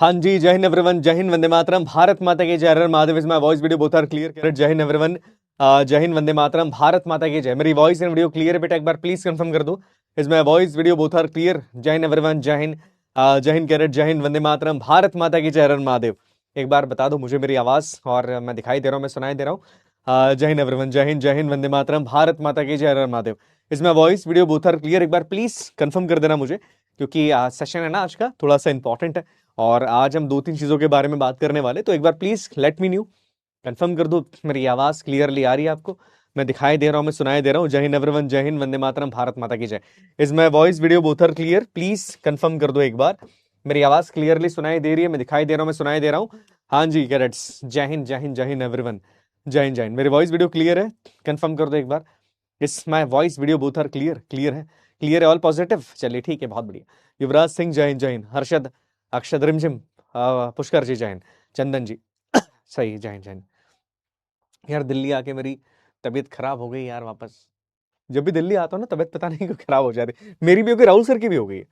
हाँ जी, जय हिंद एवरीवन, जय हिंद, वंदे मातरम, भारत माता की जय। हर हर Mahadev is my voice video both are clear. जय हिंद एवरीवन, जय हिंद, वंदे मातरम, भारत माता की जय। मेरी वॉइस एंड वीडियो क्लियर है बेटा? एक बार प्लीज कंफर्म कर दो। Is my voice video both are clear? जय हिंद एवरीवन, जय हिंद, जय हिंद कैरेट, जय हिंद, वंदे मातरम, भारत माता की जय। हर हर महादेव। एक बार बता दो मुझे मेरी आवाज, और मैं दिखाई दे रहा हूँ, मैं सुनाई दे रहा हूँ। जय हिंद एवरीवन, जय हिंद, जय हिंद, वंदे मातरम, भारत माता की जय। हर हर Mahadev. Is my voice video both are clear? एक बार प्लीज कंफर्म कर देना मुझे, क्योंकि सेशन है ना आज का, थोड़ा सा इंपॉर्टेंट है और आज हम 2-3 चीजों के बारे में बात करने वाले। तो एक बार please let me know, confirm कर दो मेरी आवाज क्लियरली आ रही है आपको, मैं दिखाई दे रहा हूं, मैं सुनाई दे रहा हूं। जय हिंद एवरीवन, जय हिंद, वंदे मातरम, भारत माता की जय। Is my voice video both are clear? Please confirm कर दो एक बार। मेरी आवाज क्लियरली सुनाई दे रही है? मैं दिखाई दे रहा हूं, मैं सुनाई दे रहा हूं। हाँ जी कैडेट्स, जय हिंद, जय हिंद, जय हिंद एवरीवन, जय हिंद, जय हिंद। मेरी वॉइस वीडियो क्लियर है? कंफर्म कर दो एक बार। इस my voice video both are clear? Clear है, क्लियर है, ऑल पॉजिटिव। चलिए ठीक है, बहुत बढ़िया। युवराज सिंह जय हिंद, जय हिंद। हर्षद, अक्षद, रिमझिम, पुष्कर जी जय हिंद। चंदन जी सही, जय हिंद, जय हिंद। यार दिल्ली आके मेरी तबीयत खराब हो गई यार वापस। जब भी दिल्ली आता हूँ ना, तबीयत पता नहीं क्यों खराब हो जाती। मेरी भी हो गई, राहुल सर की भी हो गई है।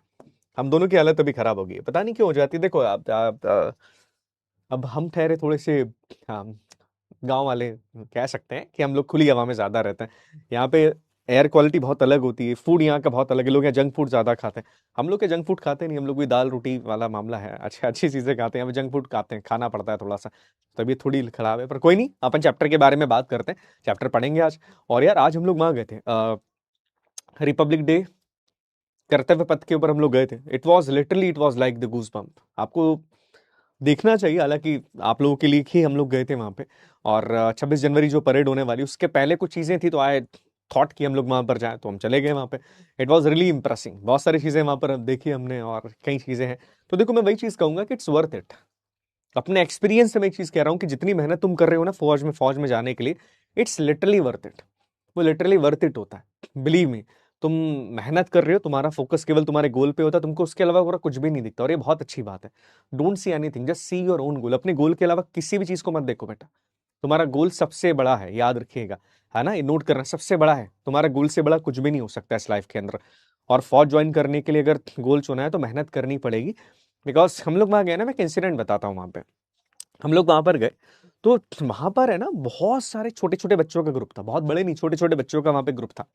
हम दोनों की हालत अभी खराब हो गई है, पता नहीं क्यों हो जाती है। देखो अब हम ठहरे थोड़े से, हाँ, गांव वाले कह सकते हैं कि हम लोग खुली हवा में ज्यादा रहते हैं। यहाँ पे एयर क्वालिटी बहुत अलग होती है, फूड यहाँ का बहुत अलग है। लोग यहाँ जंक फूड ज्यादा खाते हैं, हम लोग के जंक फूड खाते नहीं। हम लोग भी दाल रोटी वाला मामला है, अच्छी अच्छी चीजें खाते हैं। हमें जंक फूड खाते हैं, खाना पड़ता है थोड़ा सा। तबीयत थोड़ी खराब है, पर कोई नहीं, अपन चैप्टर के बारे में बात करते हैं। चैप्टर पढ़ेंगे आज। और यार आज हम लोग वहां गए थे, रिपब्लिक डे, कर्तव्य पथ के ऊपर हम लोग गए थे। It was literally, it was like the goose bump. आपको देखना चाहिए, हालांकि आप लोगों के लिए ही हम लोग गए थे वहां पे। और 26 जनवरी जो परेड होने वाली, उसके पहले कुछ चीजें थी, तो आई थॉट कि हम लोग वहां पर जाएं, तो हम चले गए वहां पे। It was really impressing. बहुत सारी चीजें वहां पर देखी हमने, और कई चीजें हैं। तो देखो, मैं वही चीज कहूंगा कि इट्स वर्थ इट। अपने एक्सपीरियंस से मैं एक चीज कह रहा हूँ कि जितनी मेहनत तुम कर रहे हो ना फौज में जाने के लिए, इट्स लिटरली वर्थ इट। वो लिटरली वर्थ इट होता है, बिलीव मी। तुम मेहनत कर रहे हो, तुम्हारा फोकस केवल तुम्हारे गोल पे होता है, तुमको उसके अलावा पूरा कुछ भी नहीं दिखता, और ये बहुत अच्छी बात है। Don't see anything, just see your own goal. अपने गोल के अलावा किसी भी चीज को मत देखो बेटा। तुम्हारा गोल सबसे बड़ा है, याद रखिएगा, है ना, ये नोट करना, सबसे बड़ा है। तुम्हारा गोल से बड़ा कुछ भी नहीं हो सकता इस लाइफ के अंदर। और फौज ज्वाइन करने के लिए अगर गोल चुना है तो मेहनत करनी पड़ेगी। बिकॉज हम लोग वहां गए ना, मैं एक इंसिडेंट बताता हूँ। वहां पे हम लोग वहां पर गए, तो वहां पर है ना, बहुत सारे छोटे छोटे बच्चों का ग्रुप था। बहुत बड़े नहीं, छोटे छोटे बच्चों का वहां पे ग्रुप था।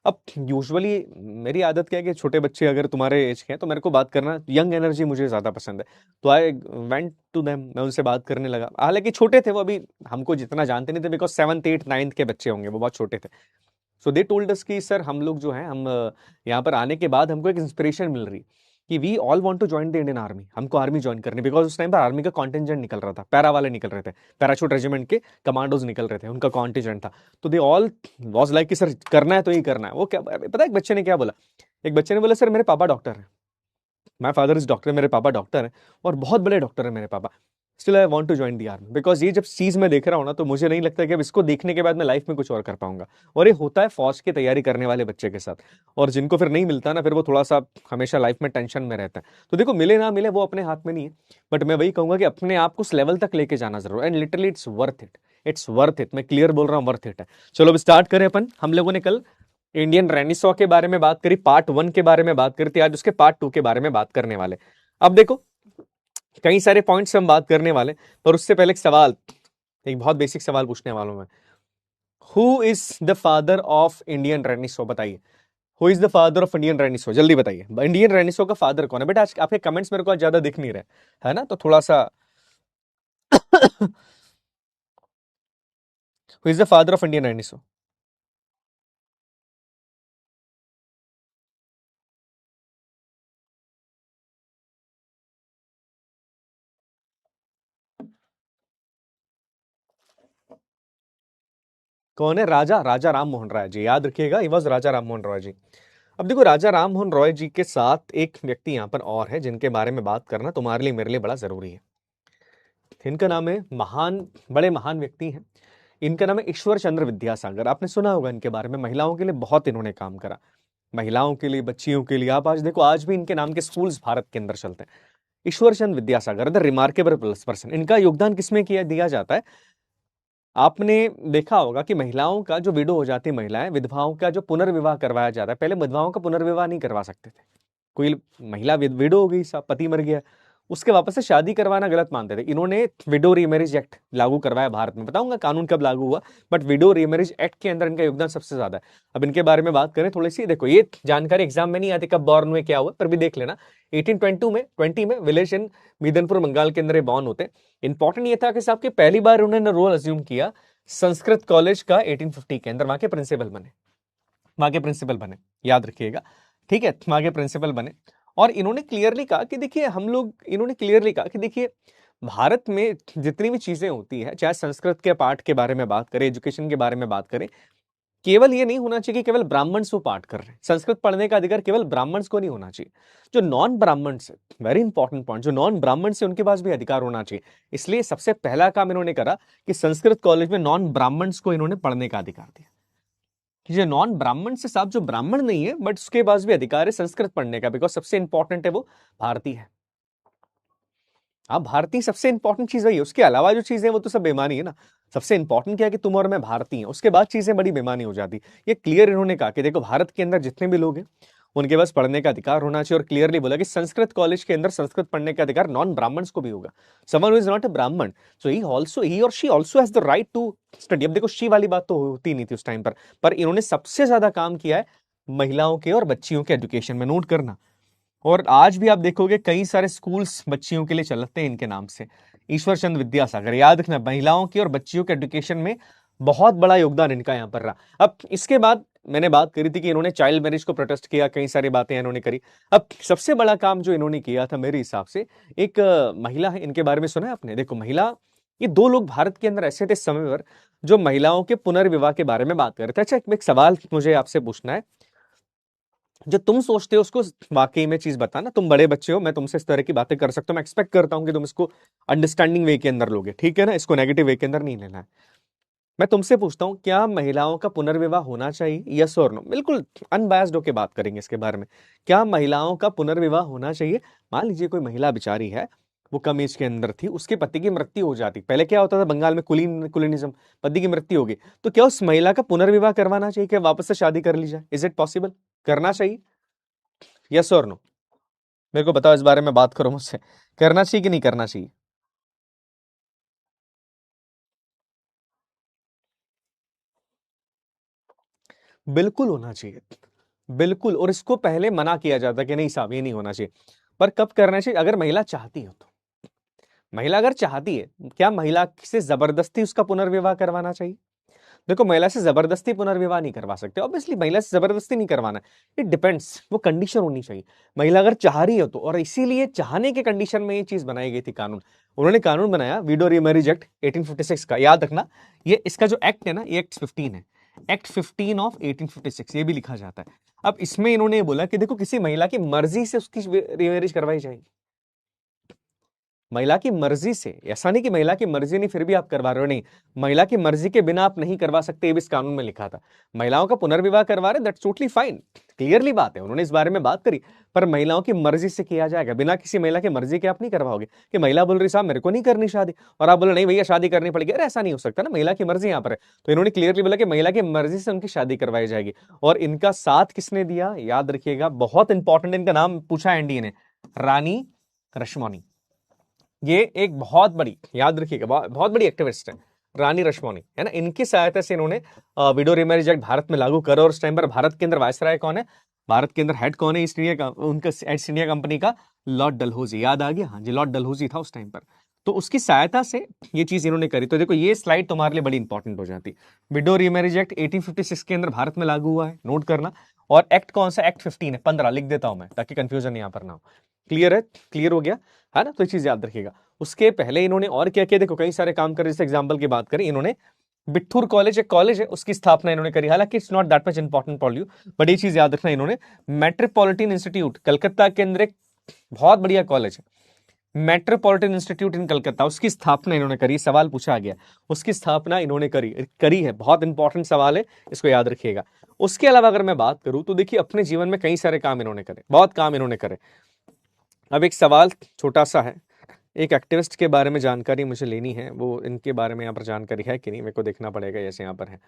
अब यूजुअली मेरी आदत क्या है कि छोटे बच्चे अगर तुम्हारे एज के हैं तो मेरे को बात करना, यंग एनर्जी मुझे ज्यादा पसंद है। तो आई वेंट टू देम, मैं उनसे बात करने लगा। हालांकि छोटे थे वो, अभी हमको जितना जानते नहीं थे, बिकॉज 7th 8th 9th के बच्चे होंगे, वो बहुत छोटे थे। सो दे टोल्ड अस कि सर, हम लोग जो है, हम यहाँ पर आने के बाद हमको एक इंस्पिरेशन मिल रही कि we all want to join the Indian army. हमको आर्मी ज्वाइन करनी, बिकॉज उस टाइम पर आर्मी का कॉन्टिजेंट निकल रहा था, पैरा वाले निकल रहे थे, पैराशूट रेजिमेंट के कमांडोज निकल रहे थे, उनका कॉन्टिजेंट था। तो दे ऑल वॉज लाइक कि सर करना है तो ही करना है। वो क्या पता है एक बच्चे ने क्या बोला? एक बच्चे ने बोला, सर मेरे पापा डॉक्टर हैं, माई फादर इज डॉक्टर, मेरे पापा डॉक्टर हैं, और बहुत बड़े डॉक्टर है मेरे पापा। Still I want to join the army, because ये जब चीज मैं देख रहा हूं ना, तो मुझे नहीं लगता कि अब इसको देखने के बाद मैं लाइफ में कुछ और कर पाऊंगा। और ये होता है फौज की तैयारी करने वाले बच्चे के साथ। और जिनको फिर नहीं मिलता ना, फिर वो थोड़ा सा हमेशा लाइफ में टेंशन में रहता है। तो देखो, मिले ना मिले वो अपने हाथ में नहीं है, बट मैं वही कहूंगा कि अपने आप को उस लेवल तक लेके जाना जरूर, and literally it's worth it. It's worth it, मैं क्लियर बोल रहा हूँ, वर्थ इट है। चलो अब स्टार्ट करें अपन। हम लोगों ने कल इंडियन रेनिसॉ के बारे में बात करी, पार्ट 1 के बारे में बात करी थी, आज उसके पार्ट 2 के बारे में बात करने वाले। अब देखो, कई सारे पॉइंट्स हम बात करने वाले, पर उससे पहले एक सवाल, एक बहुत बेसिक सवाल पूछने वाला हूं मैं। Who is the father of Indian renaissance? बताइए, who is the father of Indian renaissance? जल्दी बताइए, इंडियन रेनिसो का फादर कौन है बेटा? आज आपके कमेंट्स मेरे को आज ज्यादा दिख नहीं रहे, है ना, तो थोड़ा सा who is the father of Indian renaissance? कौन है? राजा राजा राम मोहन राय जी, याद रखिएगा, ही वॉज राजा राम मोहन रॉय जी। अब देखो, राजा राम मोहन रॉय जी के साथ एक व्यक्ति यहां पर और है, जिनके बारे में बात करना तुम्हारे लिए मेरे लिए बड़ा जरूरी है। इनका नाम है, महान, बड़े महान व्यक्ति हैं। इनका नाम है ईश्वर चंद्र विद्यासागर। आपने सुना होगा इनके बारे में, महिलाओं के लिए बहुत इन्होंने काम करा, महिलाओं के लिए, बच्चियों के लिए। आप आज देखो, आज भी इनके नाम के स्कूल्स भारत के अंदर चलते हैं। ईश्वर Chandra Vidyasagar, the remarkable person. इनका योगदान किसमें किया दिया जाता है? आपने देखा होगा कि महिलाओं का जो विडो हो जाती है, महिलाएं, विधवाओं का जो पुनर्विवाह करवाया जाता है। पहले विधवाओं का पुनर्विवाह नहीं करवा सकते थे। कोई महिला विडो हो गई, पति मर गया, उसके वापस से शादी करवाना गलत मानते थे। इन्होंने विडो रीमैरिज एक्ट लागू करवाया भारत में, बताऊंगा कानून कब लागू हुआ, बट विडो रीमैरिज एक्ट के अंदर इनका योगदान सबसे ज्यादा है। अब इनके बारे में बात करें थोड़ी सी, देखो ये जानकारी एग्जाम में नहीं आती कब बॉर्न हुए क्या हुआ, पर भी देख लेना। 1820 में विलेज इन मीदनपुर बंगाल के अंदर बॉर्न होते। इंपॉर्टेंट ये था कि साहब की पहली बार उन्होंने रोल अज्यूम किया संस्कृत कॉलेज का 1850 के अंदर, वहां के प्रिंसिपल बने, याद रखिएगा, ठीक है, वहां के प्रिंसिपल बने। और इन्होंने क्लियरली कहा कि देखिए भारत में जितनी भी चीजें होती है, चाहे संस्कृत के पाठ के बारे में बात करें, एजुकेशन के बारे में बात करें, केवल ये नहीं होना चाहिए कि केवल ब्राह्मण्स वो पाठ कर रहे हैं। संस्कृत पढ़ने का अधिकार केवल ब्राह्मण्स को नहीं होना चाहिए, जो नॉन ब्राह्मण्स है, वेरी इंपॉर्टेंट पॉइंट, जो नॉन ब्राह्मण्स है उनके पास भी अधिकार होना चाहिए। इसलिए सबसे पहला काम इन्होंने करा कि संस्कृत कॉलेज में नॉन ब्राह्मण्स को इन्होंने पढ़ने का अधिकार दिया। जो नॉन ब्राह्मण से साहब जो ब्राह्मण नहीं है बट उसके पास भी अधिकार है संस्कृत पढ़ने का, बिकॉज सबसे इंपॉर्टेंट है वो भारतीय है। अब भारतीय सबसे इंपॉर्टेंट चीज वही है, उसके अलावा जो चीजें वो तो सब बेमानी है ना। सबसे इंपॉर्टेंट क्या है कि तुम और मैं भारतीय हैं, उसके बाद चीजें बड़ी बेमानी हो जाती। ये क्लियर इन्होंने कहा कि देखो भारत के अंदर जितने भी लोग हैं उनके पास पढ़ने का अधिकार होना चाहिए, और क्लियरली बोला कि संस्कृत कॉलेज के अंदर संस्कृत पढ़ने का अधिकार नॉन ब्राह्मण्स को भी होगा। Someone who is not a Brahmin, so he और she also has the right to study. अब देखो शी वाली बात तो होती नहीं थी उस टाइम पर इन्होंने सबसे ज्यादा काम किया है महिलाओं के और बच्चियों के एजुकेशन में, नोट करना। और आज भी आप देखोगे कई सारे स्कूल्स बच्चियों के लिए चलते हैं इनके नाम से, ईश्वर चंद्र विद्यासागर, याद रखना, महिलाओं की और बच्चियों के एजुकेशन में बहुत बड़ा योगदान इनका यहां पर रहा। अब इसके बाद मैंने बात करी थी कि इन्होंने चाइल्ड मैरिज को प्रोटेस्ट किया, कई सारी बातें इन्होंने करी। अब सबसे बड़ा काम जो इन्होंने किया था मेरे हिसाब से, एक महिला है, इनके बारे में सुना है आपने? देखो महिला, ये दो लोग भारत के अंदर ऐसे थे इस समय पर जो महिलाओं के पुनर्विवाह के बारे में बात कर रहे थे। अच्छा, एक सवाल मुझे आपसे पूछना है, जो तुम सोचते हो उसको वाकई में चीज बताना। तुम बड़े बच्चे हो, मैं तुमसे इस तरह की बातें कर सकता हूं, मैं एक्सपेक्ट करता हूं कि तुम इसको अंडरस्टैंडिंग वे के अंदर लोगे, ठीक है ना, इसको नेगेटिव वे के अंदर नहीं लेना है। मैं तुमसे पूछता हूं, क्या महिलाओं का पुनर्विवाह होना चाहिए, यस और नो? बिल्कुल अनबायस्ड होकर बात करेंगे इसके बारे में। क्या महिलाओं का पुनर्विवाह होना चाहिए? मान लीजिए कोई महिला बेचारी है, वो कम एज के अंदर थी, उसके पति की मृत्यु हो जाती, पहले क्या होता था बंगाल में, कुलीनिज्म, पति की मृत्यु होगी, तो क्या उस महिला का पुनर्विवाह करवाना चाहिए? क्या वापस से शादी कर ली जाए? Is it possible? करना चाहिए, यस और नो? मेरे को बताओ, इस बारे में बात करो मुझसे, करना चाहिए कि नहीं करना चाहिए? बिल्कुल होना चाहिए, बिल्कुल। और इसको पहले मना किया जाता कि नहीं साहब ये नहीं होना चाहिए, पर कब करना चाहिए? अगर महिला चाहती हो तो। महिला अगर चाहती है, क्या महिला से जबरदस्ती उसका पुनर्विवाह करवाना चाहिए? देखो महिला से जबरदस्ती पुनर्विवाह नहीं करवा सकते, ऑब्वियसली महिला से जबरदस्ती नहीं करवाना। इट डिपेंड्स, वो कंडीशन होनी चाहिए। महिला अगर चाह रही हो तो, और इसीलिए चाहने के कंडीशन में ये चीज बनाई गई थी, कानून। उन्होंने कानून बनाया विडो रीमैरिज एक्ट 1856 का, याद रखना। ये इसका जो एक्ट है ना, ये एक्ट 15 है, एक्ट 15 ऑफ 1856, ये भी लिखा जाता है। अब इसमें इन्होंने ये बोला कि देखो किसी महिला की मर्जी से उसकी रीमैरिज करवाई जाएगी, महिला की मर्जी से। ऐसा नहीं कि महिला की मर्जी नहीं फिर भी आप करवा रहे हो, नहीं, महिला की मर्जी के बिना आप नहीं करवा सकते, ये भी इस कानून में लिखा था। महिलाओं का पुनर्विवाह करवा रहे, दैट्स टोटली फाइन, क्लियरली बात है, उन्होंने इस बारे में बात करी। पर महिलाओं की मर्जी से किया जाएगा, बिना किसी महिला की मर्जी के आप नहीं करवाओगे। कि महिला बोल रही साहब मेरे को नहीं करनी शादी, और आप बोलो नहीं भैया शादी करनी पड़ेगी, अरे ऐसा नहीं हो सकता ना, महिला की मर्जी यहाँ पर है। तो इन्होंने क्लियरली बोला कि महिला की मर्जी से उनकी शादी करवाई जाएगी। और इनका साथ किसने दिया, याद रखिएगा, बहुत इंपॉर्टेंट, इनका नाम पूछा एनडीए ने, रानी रश्मोनी। ये एक बहुत बड़ी, याद रखिएगा, बहुत बड़ी एक्टिविस्ट है रानी रश्मोनी, है ना। इनकी सहायता से इन्होंने विडो रीमैरिज एक्ट भारत में लागू करा। और उस टाइम पर भारत के अंदर वायसराय कौन है, भारत के अंदर हेड कौन है ईस्ट इंडिया का, उनका ईस्ट इंडिया कंपनी का लॉर्ड डलहौजी, याद आ गया, हाँ जी, लॉर्ड डलहौजी था उस टाइम पर। तो उसकी सहायता से ये चीज इन्होंने करी। तो देखो ये स्लाइड तुम्हारे लिए बड़ी इंपॉर्टेंट हो जाती। विडो रीमैरिज एक्ट 1856 के अंदर भारत में लागू हुआ है, नोट करना। और एक्ट कौन सा, एक्ट 15 है, 15 लिख देता हूं मैं ताकि कंफ्यूजन यहां पर ना हो। क्लियर है, क्लियर हो गया है ना, तो ये चीज याद रखिएगा। उसके पहले इन्होंने और क्या किया, देखो कई सारे काम करे। जैसे एग्जांपल की बात करें, इन्होंने बिट्ठूर कॉलेज, एक कॉलेज है, उसकी स्थापना इन्होंने करी। हालांकि it's not that much important for you, but ये चीज याद रखना, इन्होंने मेट्रोपॉलिटन इंस्टीट्यूट कलकत्ता के अंदर, एक बहुत बढ़िया कॉलेज है मेट्रोपॉलिटन इंस्टीट्यूट इन कलकत्ता, उसकी स्थापना इन्होंने करी। सवाल पूछा गया, उसकी स्थापना इन्होंने करी है, बहुत इंपॉर्टेंट सवाल है, इसको याद रखिएगा। उसके अलावा अगर मैं बात करूं तो देखिए अपने जीवन में कई सारे काम इन्होंने करे, बहुत काम इन्होंने करे। अब एक सवाल छोटा सा है, एक एक्टिविस्ट के बारे में जानकारी मुझे लेनी है, वो इनके बारे में यहाँ पर जानकारी है कि नहीं, मेरे को देखना पड़ेगा, जैसे यहाँ पर है।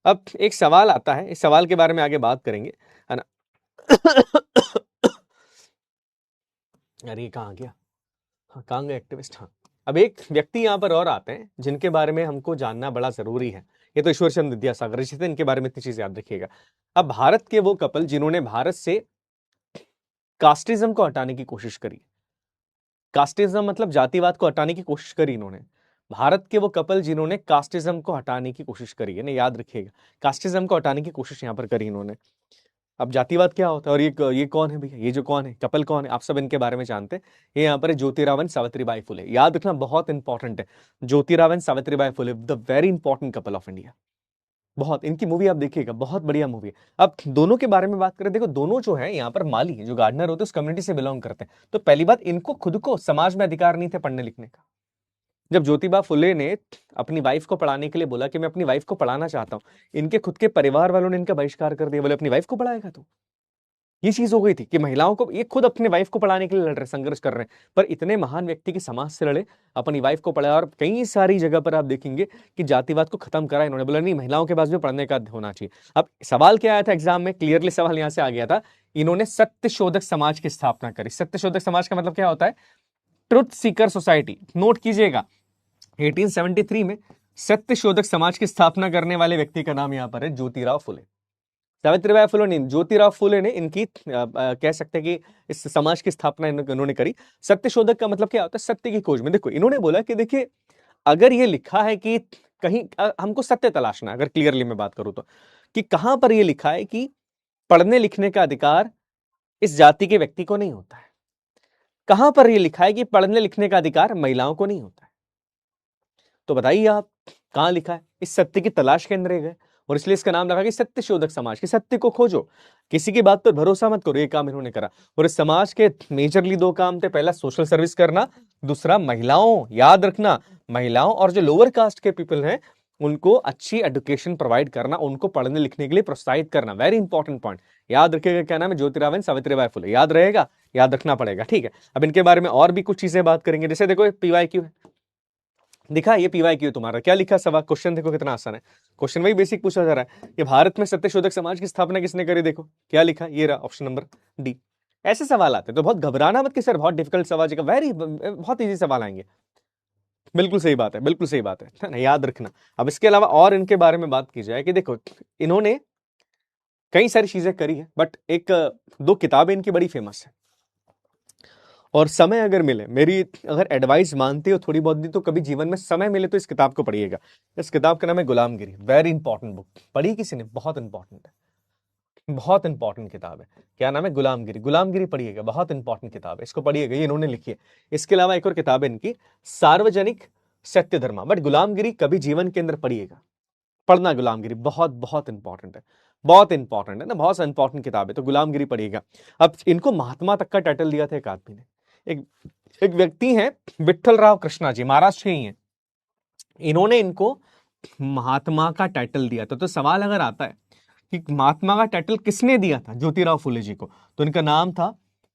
अब एक सवाल आता है, इस सवाल के बारे में आगे बात करेंगे, है ना। अरे कहाँ गया, हाँ, कांग एक्टिविस्ट। हाँ, अब एक व्यक्ति यहाँ पर और आते हैं जिनके बारे में हमको जानना बड़ा जरूरी है। ये तो ईश्वर चंद्र विद्यासागर जी थे, इनके बारे में इतनी चीजें याद रखिएगा। अब भारत के वो कपल जिन्होंने भारत से कास्टिज्म को हटाने की कोशिश करी, कास्टिज्म मतलब जातिवाद को हटाने की कोशिश करी इन्होंने। भारत के वो कपल जिन्होंने कास्टिज्म को हटाने की कोशिश करी है ना, याद रखिएगा, कास्टिज्म को हटाने की कोशिश यहाँ पर करी इन्होंने। अब जातिवाद क्या होता है और ये कौन है भैया, ये जो कौन है कपल कौन है, आप सब इनके बारे में जानते हैं। ये यहाँ पर है ज्योतिराव एंड सावित्रीबाई फुले, याद रखना बहुत इंपॉर्टेंट है। Jyotirao and Savitribai Phule, the very important couple of India. बहुत, इनकी मूवी आप देखिएगा, बहुत बढ़िया मूवी है। अब दोनों के बारे में बात करें, देखो दोनों जो है यहाँ पर माली जो गार्डनर होते हैं उस कम्युनिटी से बिलोंग करते हैं। तो पहली बात, इनको खुद को समाज में अधिकार नहीं थे पढ़ने लिखने का। जब ज्योतिबा फुले ने अपनी वाइफ को पढ़ाने के लिए बोला कि मैं अपनी वाइफ को पढ़ाना चाहता हूं, इनके खुद के परिवार वालों ने इनका बहिष्कार कर दिया, बोले अपनी वाइफ को पढ़ाएगा तू। ये चीज हो गई थी कि महिलाओं को, ये खुद अपने वाइफ को पढ़ाने के लिए लड़ रहे, संघर्ष कर रहे हैं, पर इतने महान व्यक्ति की समाज से लड़े, अपनी वाइफ को पढ़ाया। और कई सारी जगह पर आप देखेंगे कि जातिवाद को खत्म करा इन्होंने, बोला नहीं महिलाओं के पास भी पढ़ने का होना चाहिए। अब सवाल क्या आया था एग्जाम में, क्लियरली सवाल यहां से आ गया था, इन्होंने सत्यशोधक समाज की स्थापना करी। सत्यशोधक समाज का मतलब क्या होता है, ट्रुथ सीकर सोसाइटी। नोट कीजिएगा 1873 में सत्यशोधक समाज की स्थापना करने वाले व्यक्ति का नाम यहां पर है ज्योतिराव फुले। सावित्रीबाई फुले नहीं, ज्योतिराव फुले ने इनकी कह सकते हैं कि इस समाज की स्थापना इन्होंने करी। सत्यशोधक का मतलब क्या होता है, सत्य की खोज में। देखो इन्होंने बोला कि देखिए अगर ये लिखा है कि कहीं हमको सत्य तलाशना है, अगर क्लियरली मैं बात करूं तो, कि कहां पर ये लिखा है कि पढ़ने लिखने का अधिकार इस जाति के व्यक्ति को नहीं होता है, कहां पर ये लिखा है कि पढ़ने लिखने का अधिकार महिलाओं को नहीं होता है, तो बताइए आप कहां लिखा है। इस सत्य की तलाश के अंदर गए और इसलिए इसका नाम लगा कि सत्यशोधक समाज, की सत्य को खोजो, किसी की बात पर भरोसा मत करो। ये काम इन्होंने करा और इस समाज के मेजरली दो काम थे, पहला सोशल सर्विस करना, दूसरा महिलाओं, याद रखना महिलाओं और जो लोअर कास्ट के पीपल हैं उनको अच्छी एजुकेशन प्रोवाइड करना, उनको पढ़ने लिखने के लिए प्रोत्साहित करना। वेरी इंपॉर्टेंट पॉइंट, याद रखिएगा। क्या नाम है, ज्योतिराव एंड सावित्रीबाई फुले, याद रहेगा, याद रखना पड़ेगा, ठीक है। अब इनके बारे में और भी कुछ चीजें बात करेंगे, जैसे देखो PYQ है, दिखा ये PYQ तुम्हारा क्या लिखा सवाल, क्वेश्चन देखो कितना आसान है। क्वेश्चन वही बेसिक पूछा जा रहा है कि भारत में सत्यशोधक समाज की स्थापना किसने करी, देखो क्या लिखा, ये रहा ऑप्शन नंबर डी। ऐसे सवाल आते हैं तो बहुत घबराना मत कि सर बहुत डिफिकल्ट सवाल, बहुत इजी सवाल आएंगे। बिल्कुल सही बात है, बिल्कुल सही बात है ना, याद रखना। अब इसके अलावा और इनके बारे में बात की जाए कि देखो इन्होंने कई सारी चीजें करी है, बट एक दो किताबें इनकी बड़ी फेमस है। और समय अगर मिले, मेरी अगर एडवाइस मानते हो थोड़ी बहुत दी, तो कभी जीवन में समय मिले तो इस किताब को पढ़िएगा। इस किताब का नाम है गुलामगिरी, वेरी इंपॉर्टेंट बुक, पढ़ी किसी ने, बहुत इंपॉर्टेंट है, बहुत इंपॉर्टेंट किताब है। क्या नाम है, गुलामगिरी, गुलामगिरी पढ़िएगा, बहुत इंपॉर्टेंट किताब है, इसको पढ़िएगा, ये इन्होंने लिखी है। इसके अलावा एक और किताब है इनकी, सार्वजनिक सत्य धर्मा, बट गुलामगिरी कभी जीवन के अंदर पढ़िएगा, पढ़ना गुलामगिरी, बहुत बहुत इंपॉर्टेंट है, बहुत इंपॉर्टेंट है ना, बहुत इंपॉर्टेंट किताब है, तो गुलामगिरी पढ़िएगा। अब इनको महात्मा तक का टाइटल दिया था एक आदमी ने, एक व्यक्ति हैं विठल राव कृष्णा जी, महाराष्ट्र के ही हैं, इन्होंने इनको महात्मा का टाइटल दिया था। तो सवाल अगर आता है कि महात्मा का टाइटल किसने दिया था ज्योतिराव फुले जी को, तो इनका नाम था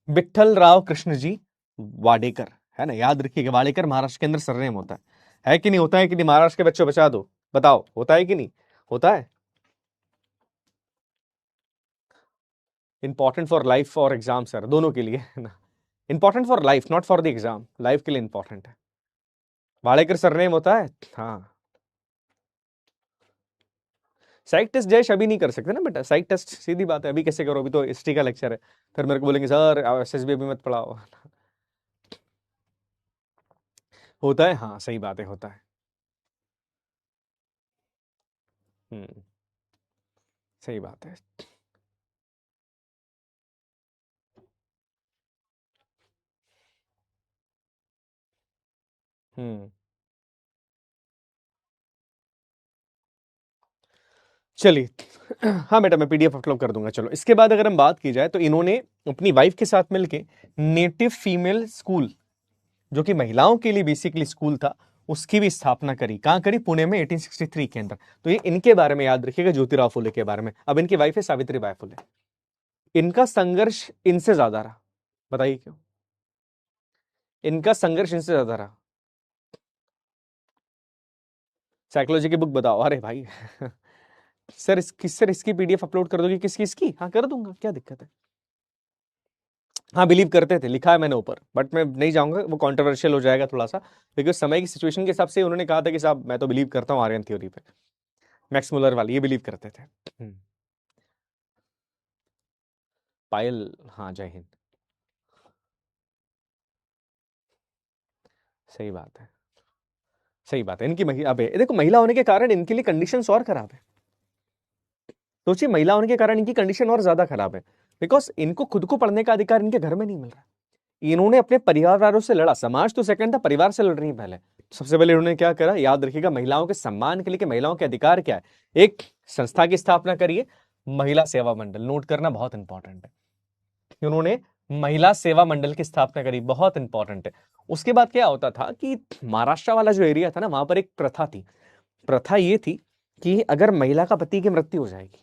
विठल राव कृष्ण जी वाडेकर, है ना, याद रखिएगा। वाडेकर महाराष्ट्र के अंदर सरनेम होता है कि नहीं, होता है कि नहीं, महाराष्ट्र के बच्चों बचा दो, बताओ होता है कि नहीं होता है। इंपॉर्टेंट फॉर लाइफ और एग्जाम सर, दोनों के लिए है ना, important for life, not for the exam, life के लिए इंपॉर्टेंट है। वाडेकर सरनेम होता है, हाँ। साइक टेस्ट जयेश अभी नहीं कर सकते ना बेटा, साइक टेस्ट सीधी बात है, अभी कैसे करो, अभी तो हिस्ट्री का लेक्चर है, फिर मेरे को बोलेंगे सर SSB अभी मत पढ़ाओ। होता है, हाँ सही बात है, होता है। हम्म, सही बात है। हम्म, चलिए हाँ बेटा, मैं PDF अपलोड कर दूंगा। चलो इसके बाद अगर हम बात की जाए तो इन्होंने अपनी वाइफ के साथ मिलके नेटिव फीमेल स्कूल, जो कि महिलाओं के लिए बेसिकली स्कूल था, उसकी भी स्थापना करी। कहां करी, पुणे में 1863 के अंदर। तो ये इनके बारे में याद रखिएगा, ज्योतिराव फुले के बारे में। अब इनकी वाइफ है सावित्रीबाई फुले, इनका संघर्ष इनसे ज्यादा रहा, बताइए क्यों, इनका संघर्ष इनसे ज्यादा रहा। साइकोलॉजी की बुक बताओ, अरे भाई सर इसकी PDF अपलोड कर दोगे, किसकी, इसकी, हाँ कर दूंगा, क्या दिक्कत है। हाँ बिलीव करते थे, लिखा है मैंने ऊपर, बट मैं नहीं जाऊंगा, वो कंट्रोवर्शियल हो जाएगा थोड़ा सा, क्योंकि समय की सिचुएशन के हिसाब से उन्होंने कहा था कि साहब मैं तो बिलीव करता हूँ आर्यन थ्योरी पे। मैक्स मुलर वाले ये बिलीव करते थे। पायल, हाँ जय हिंद। सही बात है, सही बात है। इनकी महिला, अब देखो महिला होने के कारण इनके लिए कंडीशंस और खराब है। सोचिए महिला होने के कारण इनकी कंडीशन और ज्यादा खराब है, बिकॉज इनको खुद को पढ़ने का अधिकार इनके घर में नहीं मिल रहा। इन्होंने अपने परिवार वालों से लड़ा, समाज तो सेकंड था, परिवार से लड़ रही है पहले। सबसे पहले इन्होंने क्या करा, याद रखिएगा, महिलाओं के सम्मान के लिए कि महिलाओं के अधिकार क्या है, एक संस्था की स्थापना करिए, महिला सेवा मंडल, नोट करना बहुत इंपॉर्टेंट है। उन्होंने महिला सेवा मंडल की स्थापना करी, बहुत इंपॉर्टेंट है। उसके बाद क्या होता था कि महाराष्ट्र वाला जो एरिया था ना, वहां पर एक प्रथा थी। प्रथा ये थी कि अगर महिला का पति की मृत्यु हो जाएगी,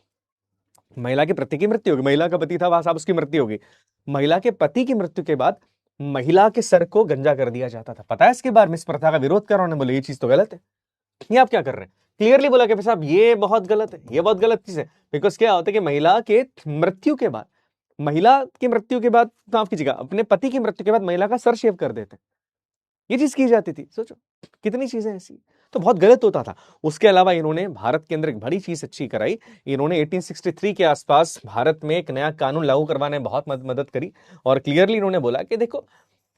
महिला के पति की मृत्यु होगी, महिला का पति था वहां साहब, उसकी मृत्यु होगी, महिला के पति की मृत्यु के बाद महिला के सर को गंजा कर दिया जाता था। पता है इसके बारे में इस प्रथा का विरोध कर रहा हूं, बोले ये चीज तो गलत है, ये आप क्या कर रहे हैं, क्लियरली बोला कि साहब ये बहुत गलत है, ये बहुत गलत चीज है। बिकॉज क्या होता है कि महिला के मृत्यु के बाद, महिला की मृत्यु के बाद, माफ कीजिएगा, अपने पति की मृत्यु के बाद महिला का सर शेव कर देते, ये चीज की जाती थी। सोचो कितनी चीजें ऐसी, तो बहुत गलत होता था। उसके अलावा इन्होंने भारत के अंदर एक बड़ी चीज अच्छी कराई, इन्होंने 1863 के आसपास भारत में एक नया कानून लागू करवाने में बहुत मदद करी। और क्लियरली इन्होंने बोला कि देखो,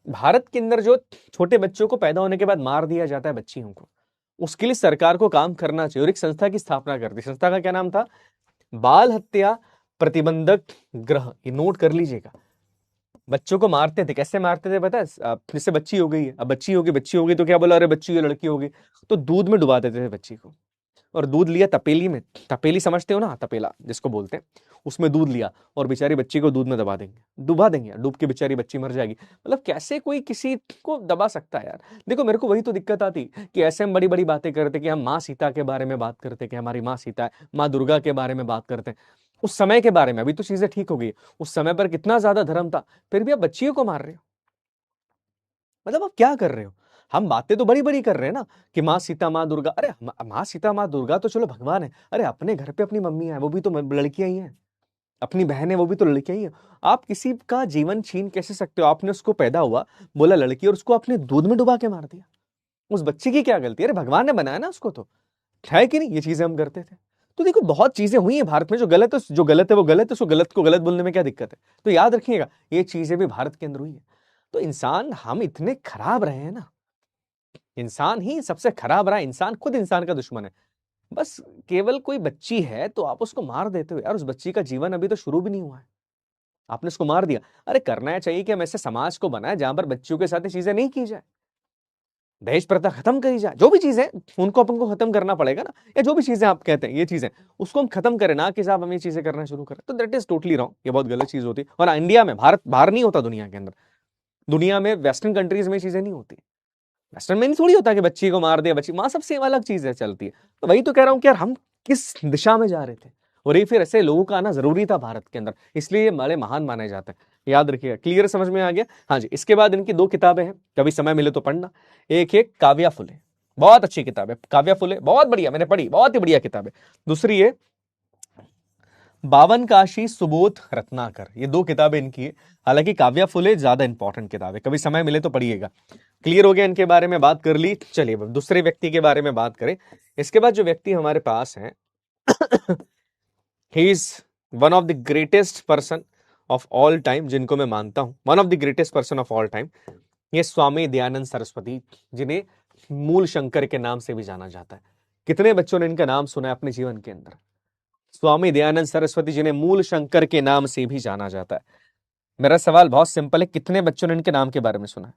भारत के अंदर जो छोटे बच्चों को पैदा होने के बाद मार दिया जाता है, बच्चियों को, उसके लिए सरकार को काम करना चाहिए, और एक संस्था की स्थापना कर दी। संस्था का क्या नाम था, बाल हत्या प्रतिबंधक गृह, ये नोट कर लीजिएगा। बच्चों को मारते थे, कैसे मारते थे पता है, जैसे बच्ची हो गई है, अब बच्ची हो गई तो क्या बोला, अरे बच्ची है, लड़की हो गई, तो दूध में डुबा देते थे बच्ची को, और दूध लिया तपेली में, तपेली समझते हो ना, तपेला जिसको बोलते हैं, उसमें दूध लिया और बेचारी बच्ची को दूध में डुबा देंगे, डूब के बेचारी बच्ची मर जाएगी। मतलब कैसे कोई किसी को दबा सकता है यार। देखो मेरे को वही तो दिक्कत आती कि ऐसे हम बड़ी बड़ी बातें करते कि हम माँ सीता के बारे में बात करते कि हमारी माँ सीता है, माँ दुर्गा के बारे में बात करते हैं, उस समय के बारे में। अभी तो चीजें ठीक हो गई, उस समय पर कितना ज्यादा धर्म था, फिर भी आप बच्चियों को मार रहे हो, मतलब आप क्या कर रहे हो। हम बातें तो बड़ी बड़ी कर रहे हैं ना कि माँ सीता माँ दुर्गा, अरे माँ सीता माँ दुर्गा तो चलो भगवान है, अरे अपने घर पे अपनी मम्मी है, वो भी तो लड़कियां ही हैं, अपनी बहन है, वो भी तो लड़कियां ही है। आप किसी का जीवन छीन कैसे सकते हो, आपने उसको पैदा हुआ बोला लड़की, और उसको आपने दूध में डुबा के मार दिया, उस बच्चे की क्या गलती है, अरे भगवान ने बनाया ना उसको, तो है कि नहीं, ये चीजें हम करते थे। तो देखो बहुत चीजें हुई हैं भारत में, जो गलत है, जो गलत है वो गलत है, उसको गलत को गलत बोलने में क्या दिक्कत है। तो याद रखिएगा ये चीजें भी भारत के अंदर हुई है। तो इंसान हम इतने खराब रहे हैं ना, इंसान ही सबसे खराब रहा, इंसान खुद इंसान का दुश्मन है। बस केवल कोई बच्ची है तो आप उसको मार देते हो यार, उस बच्ची का जीवन अभी तो शुरू भी नहीं हुआ है, आपने उसको मार दिया। अरे करना चाहिए कि हम ऐसे समाज को बनाए जहां पर बच्चियों के साथ ये चीजें नहीं की जाए, दहेज प्रथा खत्म करी जाए, जो भी चीजें उनको अपन को खत्म करना पड़ेगा ना, या जो भी चीजें आप कहते हैं ये चीजें, उसको हम खत्म करें ना कि साहब हम ये चीजें करना शुरू करें, तो दैट इज टोटली रॉन्ग, ये बहुत गलत चीज होती है। और इंडिया में, भारत बाहर नहीं होता, दुनिया के अंदर, दुनिया में वेस्टर्न कंट्रीज में चीजें नहीं होती। वेस्टर्न में नहीं थोड़ी होता कि बच्ची को मार दिया, बच्ची, माँ सबसे अलग चीज है चलती है। तो वही तो कह रहा हूं कि यार हम किस दिशा में जा रहे थे, और ये फिर ऐसे लोगों का आना जरूरी था भारत के अंदर, इसलिए ये बड़े महान माने जाते हैं। याद रखिएगा, क्लियर समझ में आ गया। हाँ जी, इसके बाद इनकी दो किताबें हैं, कभी समय मिले तो पढ़ना। एक है काव्या फुले, बहुत अच्छी किताब है काव्या फुले, बहुत बढ़िया, मैंने पढ़ी, बहुत ही बढ़िया किताब है। दूसरी है बावन काशी सुबोध रत्नाकर, ये दो किताबें इनकी है। हालांकि काव्या फुले ज्यादा इंपॉर्टेंट किताब है, कभी समय मिले तो पढ़िएगा। क्लियर हो गया, इनके बारे में बात कर ली। चलिए दूसरे व्यक्ति के बारे में बात करें। इसके बाद जो व्यक्ति हमारे पास है, he is one of the greatest person of all time, जिनको मैं मानता हूं one of the greatest person of all time, ये स्वामी दयानंद सरस्वती, जिन्हें मूल शंकर के नाम से भी जाना जाता है। कितने बच्चों ने इनका नाम सुना है अपने जीवन के अंदर, स्वामी दयानंद सरस्वती, जिन्हें मूल शंकर के नाम से भी जाना जाता है। मेरा सवाल बहुत सिंपल है, कितने बच्चों ने इनके नाम के बारे में सुना है।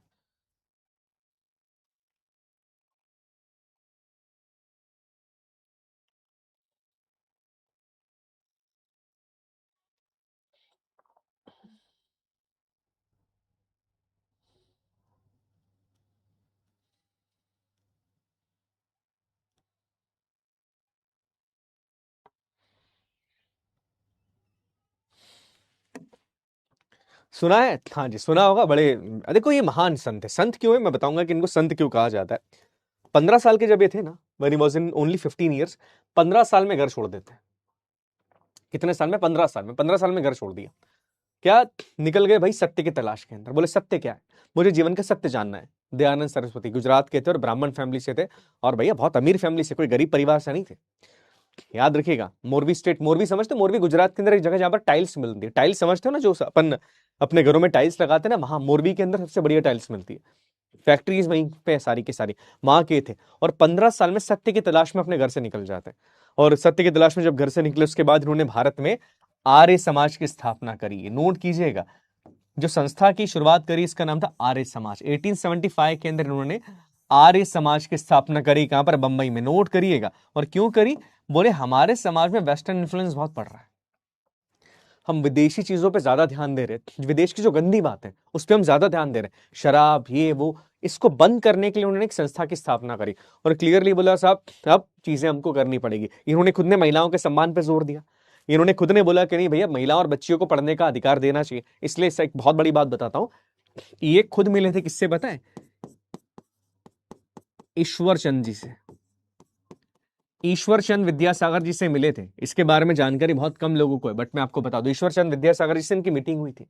सुना है, हाँ जी सुना होगा। बड़े, देखो ये महान संत है। संत क्यों है मैं बताऊंगा कि इनको संत क्यों कहा जाता है। 15 साल के जब ये थे ना, when he was in only 15 years, 15 साल में घर छोड़ देते हैं। कितने साल में, 15 साल में, 15 साल में घर छोड़ दिया। क्या निकल गए भाई सत्य की तलाश के अंदर। बोले सत्य क्या है, मुझे जीवन का सत्य जानना है। दयानंद सरस्वती गुजरात के थे और ब्राह्मण फैमिली से थे, और भैया बहुत अमीर फैमिली से, कोई गरीब परिवार से नहीं थे। याद रखिएगा, मोरबी स्टेट, मोरबी समझते, मोरबी गुजरात के अंदर एक जगह जहां पर टाइल्स मिलती है। टाइल्स समझते हो ना, जो अपन अपने घरों में टाइल्स लगाते हैं ना, वहां मोरबी के अंदर सबसे बढ़िया टाइल्स मिलती है। फैक्ट्रीज वहीं पे सारी की सारी माँ के थे। और 15 साल में सत्य की तलाश में अपने घर से निकल जाते हैं। और सत्य की तलाश में जब घर से निकले, उसके बाद इन्होंने भारत में आर्य समाज की स्थापना करी। नोट कीजिएगा, जो संस्था की शुरुआत करी इसका नाम था आर्य समाज। 1875 के अंदर इन्होंने आर्य समाज की स्थापना करी। कहां पर? बंबई में। नोट करिएगा। और क्यों करी? बोले हमारे समाज में वेस्टर्न इन्फ्लुएंस बहुत पड़ रहा है, हम विदेशी चीजों पे ज्यादा ध्यान दे रहे हैं, विदेश की जो गंदी बात है उस पर हम ज्यादा ध्यान दे रहे हैं, शराब ये वो। इसको बंद करने के लिए उन्होंने एक संस्था की स्थापना करी और क्लियरली बोला साहब अब चीजें हमको करनी पड़ेगी। इन्होंने खुद ने महिलाओं के सम्मान पे जोर दिया। इन्होंने खुद ने बोला कि नहीं भैया, महिला और बच्चियों को पढ़ने का अधिकार देना चाहिए। इसलिए एक बहुत बड़ी बात बताता हूं, ये खुद मिले थे किससे बताएं? ईश्वर चंद जी से। ईश्वर चंद विद्यासागर जी से मिले थे। इसके बारे में जानकारी बहुत कम लोगों को है, बट मैं आपको बता दूं, ईश्वर चंद विद्यासागर जी से इनकी मीटिंग हुई थी।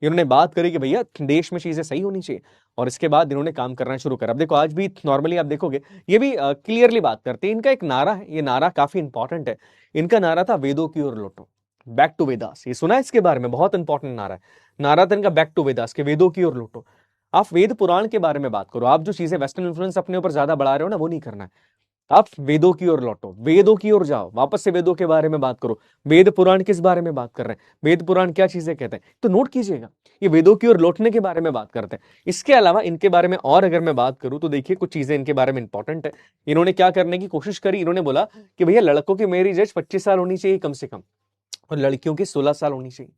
इन्होंने बात करी कि भैया देश में चीजें सही होनी चाहिए, और इसके बाद इन्होंने काम करना शुरू करा। अब देखो, आज भी नॉर्मली आप देखोगे ये भी क्लियरली बात करते हैं। इनका एक नारा है, ये नारा काफी इंपॉर्टेंट है। इनका नारा था वेदों की ओर लौटो, बैक टू वेदास। ये सुना है इसके बारे में? बहुत इंपॉर्टेंट नारा है। नारा था इनका बैक टू वेदास, के वेदों की ओर लौटो। आप वेद पुराण के बारे में बात करो। आप जो चीजें वेस्टर्न इन्फ्लुएंस अपने ऊपर ज्यादा बढ़ा रहे हो ना, वो नहीं करना है। आप वेदों की ओर लौटो, वेदों की ओर जाओ, वापस से वेदों के बारे में बात करो। वेद पुराण किस बारे में बात कर रहे हैं, वेद पुराण क्या चीजें कहते हैं, तो नोट कीजिएगा, ये वेदों की ओर लौटने के बारे में बात करते हैं। इसके अलावा इनके बारे में और अगर मैं बात करूं तो देखिए कुछ चीजें इनके बारे में इंपॉर्टेंट है। इन्होंने क्या करने की कोशिश करी? इन्होंने बोला कि भैया लड़कों की मैरिज एज 25 साल होनी चाहिए कम से कम, और लड़कियों की 16 साल होनी चाहिए।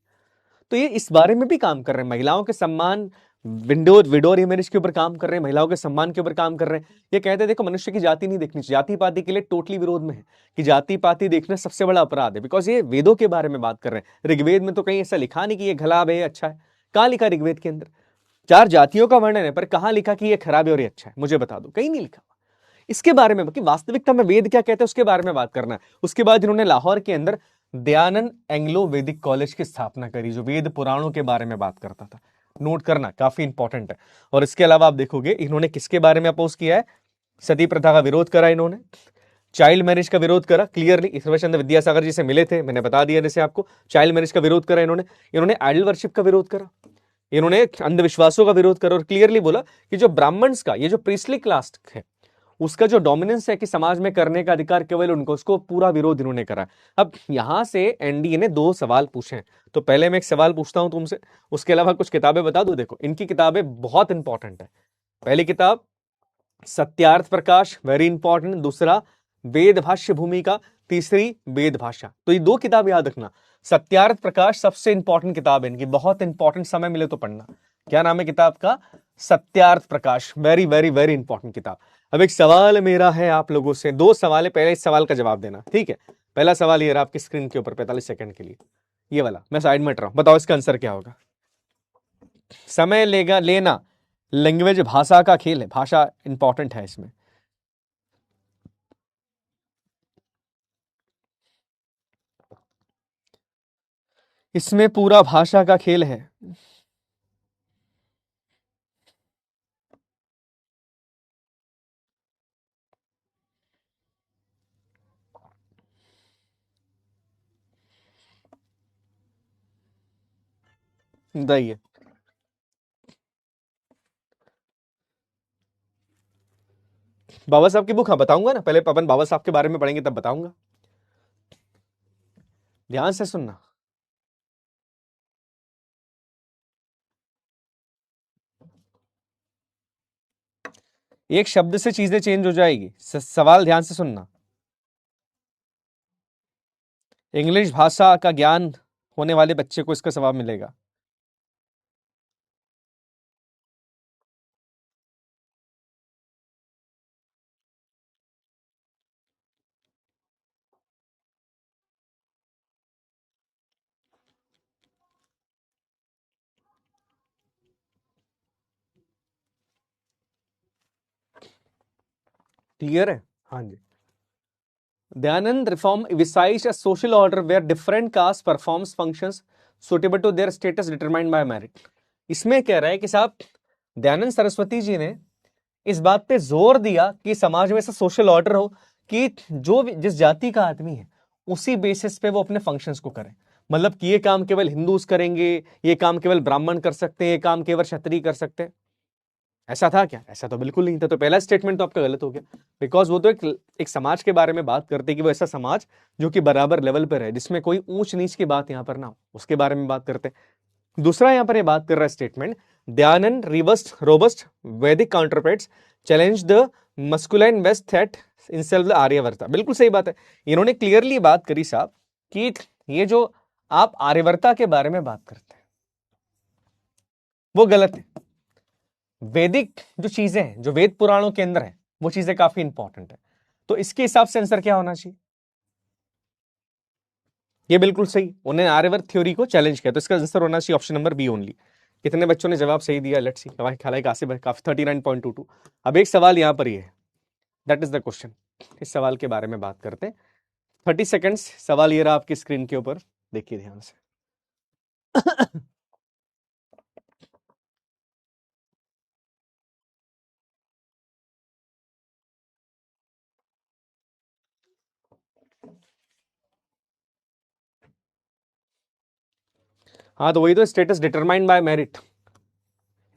तो ये इस बारे में भी काम कर रहे हैं, महिलाओं के सम्मान, विडो मैरिज के ऊपर काम कर रहे हैं, महिलाओं के सम्मान के ऊपर काम कर रहे हैं। ये कहते हैं देखो, मनुष्य की जाति नहीं देखनी चाहिए। जाति पाति के लिए टोटली विरोध में है कि जाति पाति देखना सबसे बड़ा अपराध है, बिकॉज ये वेदों के बारे में बात कर रहे हैं। ऋग्वेद में तो कहीं ऐसा लिखा नहीं कि ये खराब है, अच्छा है। कहां लिखा ऋग्वेद के अंदर? 4 जातियों का वर्णन है, पर कहां लिखा कि ये खराब है और ये अच्छा है? मुझे बता दो, कहीं नहीं लिखा। इसके बारे में कि वास्तविकता में वेद क्या कहते हैं उसके बारे में बात करना है। उसके बाद इन्होंने लाहौर के अंदर दयानंद एंग्लो वैदिक कॉलेज की स्थापना करी, जो वेद पुराणों के बारे में बात करता था। नोट करना, काफी इंपॉर्टेंट है। और इसके अलावा आप देखोगे इन्होंने किसके बारे में अपोज किया है? सती प्रथा का विरोध करा इन्होंने, चाइल्ड मैरिज का विरोध करा। क्लियरली ईश्वर चंद्र विद्यासागर जी से मिले थे, मैंने बता दिया जैसे आपको। चाइल्ड मैरिज का विरोध करा इन्होंने। इन्होंने आइडल वर्शिप का विरोध करा, इन्होंने अंधविश्वासों का विरोध करा, और क्लियरली बोला कि जो ब्राह्मण्स का, ये जो प्रीस्टली क्लास है, उसका जो डोमिनेंस है कि समाज में करने का अधिकार केवल उनको, उसको पूरा विरोध इन्होंने करा। अब यहां से एनडीए ने 2 सवाल पूछे हैं, तो पहले मैं एक सवाल पूछता हूं तुमसे, उसके अलावा कुछ किताबें बता दो। देखो इनकी किताबें बहुत इंपॉर्टेंट है। पहली किताब सत्यार्थ प्रकाश, वेरी इंपॉर्टेंट। दूसरा वेद भाष्य भूमिका, तीसरी वेद भाषा। तो ये 2 किताब याद रखना। सत्यार्थ प्रकाश सबसे इंपॉर्टेंट किताब है इनकी, बहुत इंपॉर्टेंट, समय मिले तो पढ़ना। क्या नाम है किताब का? Satyarth Prakash. Very very very important किताब। अब एक सवाल मेरा है आप लोगों से, 2 सवाल है, पहले इस सवाल का जवाब देना, ठीक है? पहला सवाल ये रहा आपकी स्क्रीन के ऊपर 45 सेकंड के लिए, ये वाला मैं साइड में हट रहा हूं। बताओ इसका आंसर क्या होगा? समय लेगा लेना। लैंग्वेज भाषा का खेल है, भाषा इंपॉर्टेंट है इसमें। इसमें पूरा भाषा का खेल है। बताइए। बाबा साहब की बुक, हाँ बताऊंगा ना, पहले अपन बाबा साहब के बारे में पढ़ेंगे तब बताऊंगा। ध्यान से सुनना। एक शब्द से चीजें चेंज हो जाएगी। सवाल ध्यान से सुनना। इंग्लिश भाषा का ज्ञान होने वाले बच्चे को इसका जवाब मिलेगा। क्लियर है? हाँ जी। Dayanand reform visages a social order where different caste performs functions suitable to their status determined by merit. इसमें कह रहा है कि साहब दयानंद सरस्वती जी ने इस बात पे जोर दिया कि समाज में ऐसा सोशल ऑर्डर हो कि जो जिस जाति का आदमी है उसी बेसिस पे वो अपने फंक्शंस को करे। मतलब कि ये काम केवल हिंदूज करेंगे, ये काम केवल ब्राह्मण कर सकते हैं, ये काम केवल क्षत्रिय कर सकते हैं। ऐसा था क्या? ऐसा तो बिल्कुल नहीं था। तो पहला स्टेटमेंट तो आपका गलत हो गया, बिकॉज वो तो एक समाज के बारे में बात करते हैं कि वो ऐसा समाज जो कि बराबर लेवल पर है, जिसमें कोई ऊंच नीच की बात यहां पर ना हो, उसके बारे में बात करते हैं। दूसरा यहां पर ये बात कर रहा है स्टेटमेंट, दयानंद रिवर्स्ट रोबस्ट वैदिक काउंटरपेट्स चैलेंज द मस्कुलाइन वेस्ट थेट इन सेल्फ द आर्यवर्ता। बिल्कुल सही बात है। इन्होंने क्लियरली बात करी साहब कि ये जो आप आर्यवर्ता के बारे में बात करते हैं वो गलत है। वैदिक जो चीजें हैं, जो वेद पुराणों के अंदर है, वो चीजें काफी इंपॉर्टेंट है। तो इसके हिसाब से आंसर क्या होना चाहिए? ये बिल्कुल सही, उन्हें आर्यवर्त थ्योरी को चैलेंज किया, तो इसका आंसर होना चाहिए ऑप्शन नंबर बी ओनली। कितने बच्चों ने जवाब सही दिया? Let's see. हालांकि कासिफ है काफी 39.22। अब एक सवाल यहां पर ही है, दैट इज द क्वेश्चन। इस सवाल के बारे में बात करते हैं। 30 सेकेंड्स सवाल ये रहा आपकी स्क्रीन के ऊपर, देखिए ध्यान से। हाँ तो वही तो, status determined by merit,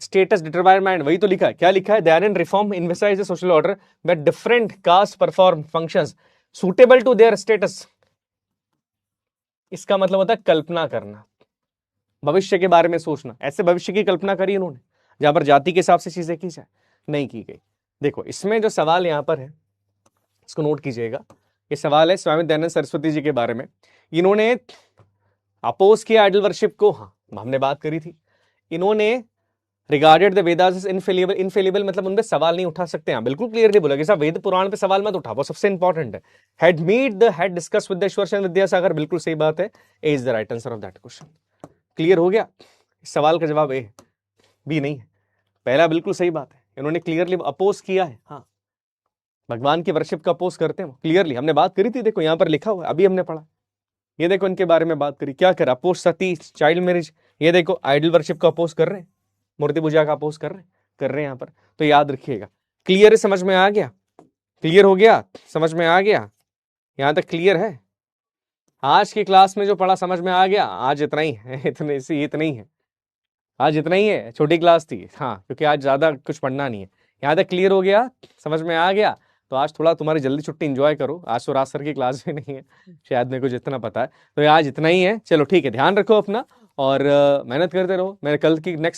status determined, वही तो लिखा है। क्या लिखा है? Dayanand reform envisages the social order where different caste perform functions suitable to their status. इसका मतलब होता है कल्पना करना, भविष्य के बारे में सोचना। ऐसे भविष्य की कल्पना करी उन्होंने जहां पर जाति के हिसाब से चीजें की जाए? नहीं की गई। देखो इसमें जो सवाल यहां पर है इसको नोट कीजिएगा। ये सवाल है स्वामी दयानंद सरस्वती जी के बारे में। इन्होंने अपोज किया आइडल वर्शिप को, हाँ हमने बात करी थी। इन्होंने regarded the Vedas infallible, infallible मतलब उन पे सवाल नहीं उठा सकते हैं, बिल्कुल क्लियरली बोला कि साहब वेद पुराण पे सवाल मत उठा, वो सबसे इंपॉर्टेंट है। Had meet the had discuss with the Ishwar Chandra Vidyasagar, बिल्कुल सही बात है। A is the right answer of that question. Clear हो गया? इस सवाल का जवाब ए, बी नहीं है। पहला बिल्कुल सही बात है, इन्होंने क्लियरली अपोज किया है। हाँ भगवान की वर्शिप का अपोज करते हैं क्लियरली, हमने बात करी थी, देखो यहां पर लिखा हुआ है, अभी हमने पढ़ा। ये देखो इनके बारे में बात करी, क्या करा? अपोज सती, चाइल्ड मैरिज। ये देखो आइडल वर्शिप का अपोज कर रहे हैं, मूर्ति पूजा का अपोज कर रहे हैं यहाँ पर। तो याद रखिएगा। क्लियर है? समझ में आ गया? क्लियर हो गया? समझ में आ गया? यहां तक क्लियर है? आज की क्लास में जो पढ़ा समझ में आ गया? आज इतना ही है, इतना ही है, आज इतना ही है। छोटी क्लास थी हाँ, क्योंकि आज ज्यादा कुछ पढ़ना नहीं है। यहाँ तक क्लियर हो गया? समझ में आ गया? तो आज थोड़ा तुम्हारी जल्दी छुट्टी एंजॉय करो। आज तो राज सर की क्लास भी नहीं है शायद, मेरे को जितना पता है। तो आज इतना ही है। चलो ठीक है, ध्यान रखो अपना और मेहनत करते रहो। मैं कल की नेक्स्ट